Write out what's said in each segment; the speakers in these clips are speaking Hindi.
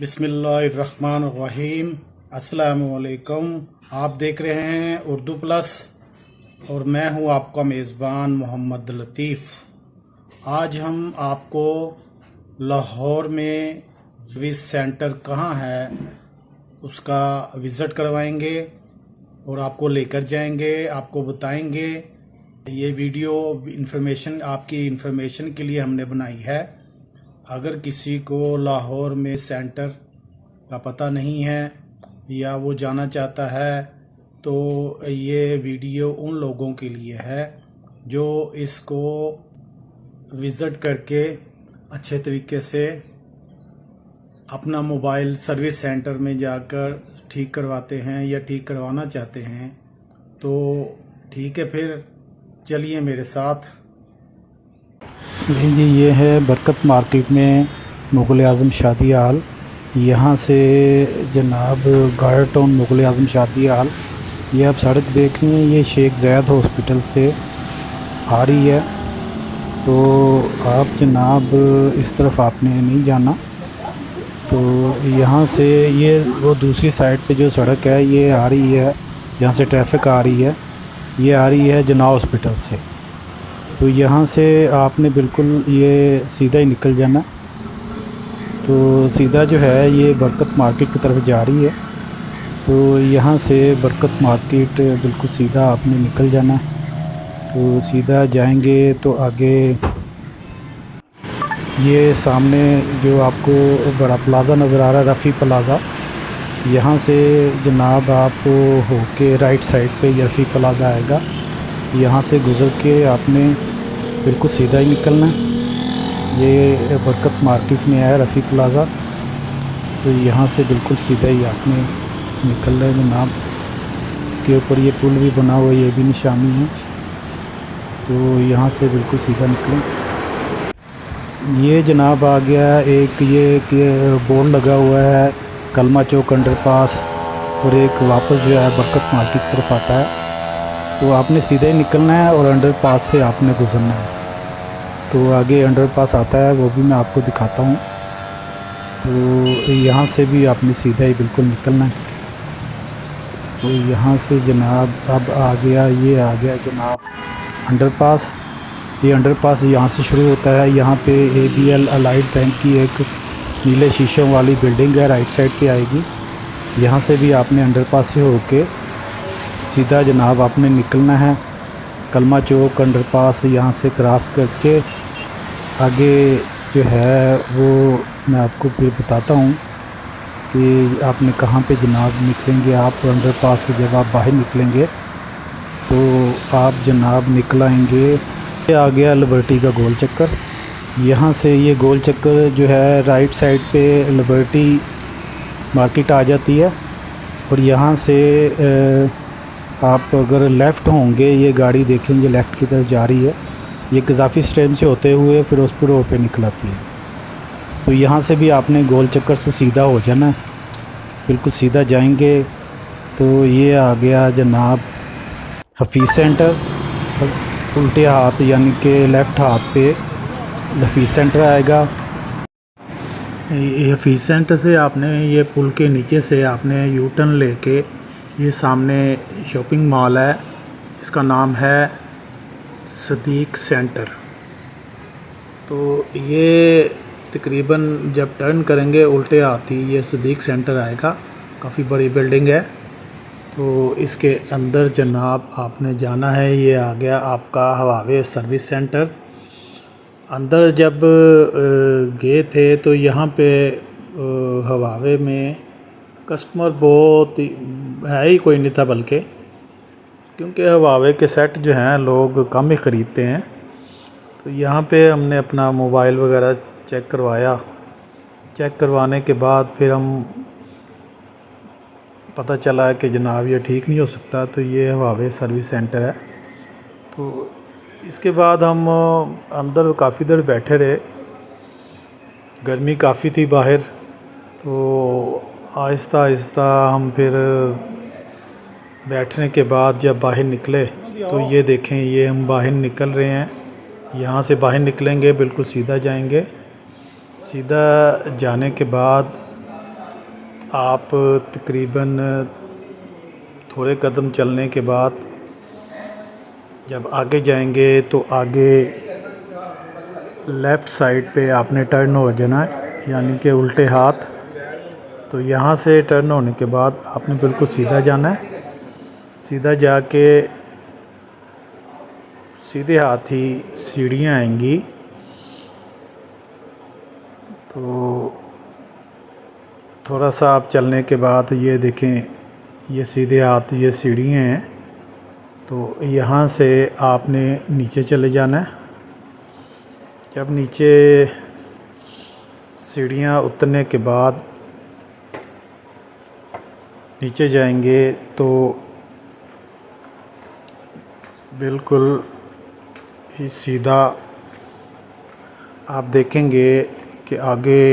बिस्मिल्लाहिर्रहमानिर्रहीम। अस्सलामुअलैकुम। आप देख रहे हैं उर्दू प्लस और मैं हूं आपका मेज़बान मोहम्मद लतीफ़। आज हम आपको लाहौर में सर्विस सेंटर कहां है उसका विज़िट करवाएंगे और आपको लेकर जाएंगे, आपको बताएंगे। ये वीडियो आपकी इन्फॉर्मेशन के लिए हमने बनाई है। अगर किसी को लाहौर में सेंटर का पता नहीं है या वो जाना चाहता है तो ये वीडियो उन लोगों के लिए है जो इसको विज़िट करके अच्छे तरीके से अपना मोबाइल सर्विस सेंटर में जाकर ठीक करवाते हैं या ठीक करवाना चाहते हैं। तो ठीक है, फिर चलिए मेरे साथ। जी, ये है बरकत मार्केट में मुग़ल आज़म शादी हाल। यहाँ से जनाब गार्ड टाउन मुग़ल आज़म शादी हाल, ये आप सड़क देख रहे हैं, ये शेख ज़ैद हॉस्पिटल से आ रही है। तो आप जनाब इस तरफ आपने नहीं जाना। तो यहाँ से ये वो दूसरी साइड पे जो सड़क है ये आ रही है, जहाँ से ट्रैफिक आ रही है, ये आ रही है जना हॉस्पिटल से। तो यहाँ से आपने बिल्कुल ये सीधा ही निकल जाना। तो सीधा जो है ये बरकत मार्केट की तरफ जा रही है। तो यहाँ से बरकत मार्केट बिल्कुल सीधा आपने निकल जाना। तो सीधा जाएंगे तो आगे ये सामने जो आपको बड़ा प्लाज़ा नज़र आ रहा है, रफ़ी प्लाज़ा, यहाँ से जनाब आप होके राइट साइड पे ये रफ़ी प्लाज़ा आएगा। यहाँ से गुज़र के आपने बिल्कुल सीधा ही निकलना है। ये बरकत मार्केट में है रफ़ी प्लाज़ा। तो यहाँ से बिल्कुल सीधा ही आपने निकलना है जनाब। इसके ऊपर ये पुल भी बना हुआ है, ये भी निशानी है। तो यहाँ से बिल्कुल सीधा निकलें। ये जनाब आ गया एक ये बोर्ड लगा हुआ है कलमा चौक अंडरपास, और एक वापस जो है बरकत मार्केट की तरफ आता है। तो आपने सीधा ही निकलना है और अंडरपास से आपने गुजरना है। तो आगे अंडरपास आता है, वो भी मैं आपको दिखाता हूँ। तो यहाँ से भी आपने सीधा ही बिल्कुल निकलना है। तो यहाँ से जनाब अब आ गया, ये आ गया जनाब अंडरपास। ये अंडरपास यहाँ से शुरू होता है। यहाँ पे ABL अलाइड बैंक की एक नीले शीशों वाली बिल्डिंग है, राइट साइड पे आएगी। यहाँ से भी आपने अंडरपास से होके सीधा जनाब आपने निकलना है कलमा चौक अंडरपास। यहाँ से क्रॉस करके आगे जो है वो मैं आपको फिर बताता हूँ कि आपने कहाँ पे जनाब निकलेंगे। आप अंडरपास से जब आप बाहर निकलेंगे तो आप जनाब निकल आएंगे, ये आ गया लिबर्टी का गोल चक्कर। यहाँ से ये गोल चक्कर जो है राइट साइड पे लिबर्टी मार्केट आ जाती है। और यहाँ से आप अगर लेफ़्ट होंगे, ये गाड़ी देखेंगे लेफ़्ट की तरफ जा रही है, ये गजाफी स्टैंड से होते हुए फिरोजपुर रोड पे निकल आती है। तो यहाँ से भी आपने गोल चक्कर से सीधा हो जाना, बिल्कुल सीधा जाएंगे। तो ये आ गया जनाब हफीज़ सेंटर। उल्टे हाथ यानी कि लेफ़्ट हाथ पे हफीज़ सेंटर आएगा। ये हफीज़ सेंटर से आपने ये पुल के नीचे से आपने यू टर्न लेके ये सामने शॉपिंग मॉल है जिसका नाम है सदीक सेंटर। तो ये तकरीबन जब टर्न करेंगे उल्टे हाथ ही ये सदीक सेंटर आएगा। काफ़ी बड़ी बिल्डिंग है। तो इसके अंदर जनाब आपने जाना है। ये आ गया आपका हवावे सर्विस सेंटर। अंदर जब गए थे तो यहाँ पे हवावे में कस्टमर बहुत है ही कोई नहीं था, बल्कि क्योंकि हवावे के सेट जो हैं लोग कम ही ख़रीदते हैं। तो यहाँ पे हमने अपना मोबाइल वगैरह चेक करवाया। चेक करवाने के बाद फिर हम पता चला कि जनाब ये ठीक नहीं हो सकता। तो ये हवावे सर्विस सेंटर है। तो इसके बाद हम अंदर काफ़ी देर बैठे रहे, गर्मी काफ़ी थी बाहर। तो आहिस्ता आहिस्ता हम फिर बैठने के बाद जब बाहर निकले तो ये देखें, ये हम बाहर निकल रहे हैं। यहाँ से बाहर निकलेंगे, बिल्कुल सीधा जाएंगे। सीधा जाने के बाद आप तकरीबन थोड़े कदम चलने के बाद जब आगे जाएंगे तो आगे लेफ़्ट साइड पे आपने टर्न हो जाना है, यानी कि उल्टे हाथ। तो यहाँ से टर्न होने के बाद आपने बिल्कुल सीधा जाना है। सीधा जाके सीधे हाथ ही सीढ़ियाँ आएंगी। तो थोड़ा सा आप चलने के बाद ये देखें, ये सीधे हाथ ये सीढ़ियाँ हैं। तो यहाँ से आपने नीचे चले जाना है। जब नीचे सीढ़ियाँ उतरने के बाद नीचे जाएंगे तो बिल्कुल ही सीधा आप देखेंगे कि आगे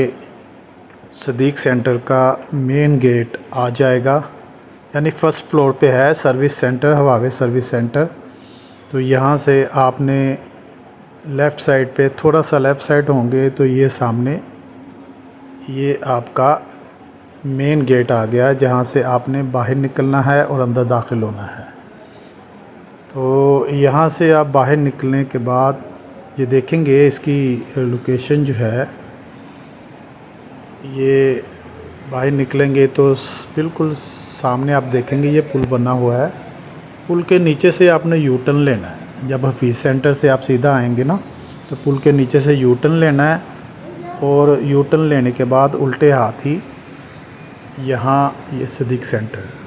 सदीक सेंटर का मेन गेट आ जाएगा, यानी फ़र्स्ट फ्लोर पे है service centre, Huawei service centre. तो यहाँ से आपने लेफ़्ट साइड पे थोड़ा सा लेफ़्ट साइड होंगे तो ये सामने ये आपका मेन गेट आ गया, जहाँ से आपने बाहर निकलना है और अंदर दाखिल होना है। तो यहाँ से आप बाहर निकलने के बाद ये देखेंगे इसकी लोकेशन जो है, ये बाहर निकलेंगे तो बिल्कुल सामने आप देखेंगे ये पुल बना हुआ है। पुल के नीचे से आपने यू टर्न लेना है। जब हफीज़ सेंटर से आप सीधा आएंगे ना तो पुल के नीचे से यू टर्न लेना है, और यू टर्न लेने के बाद उल्टे हाथ ही यहाँ ये सदीक सेंटर है।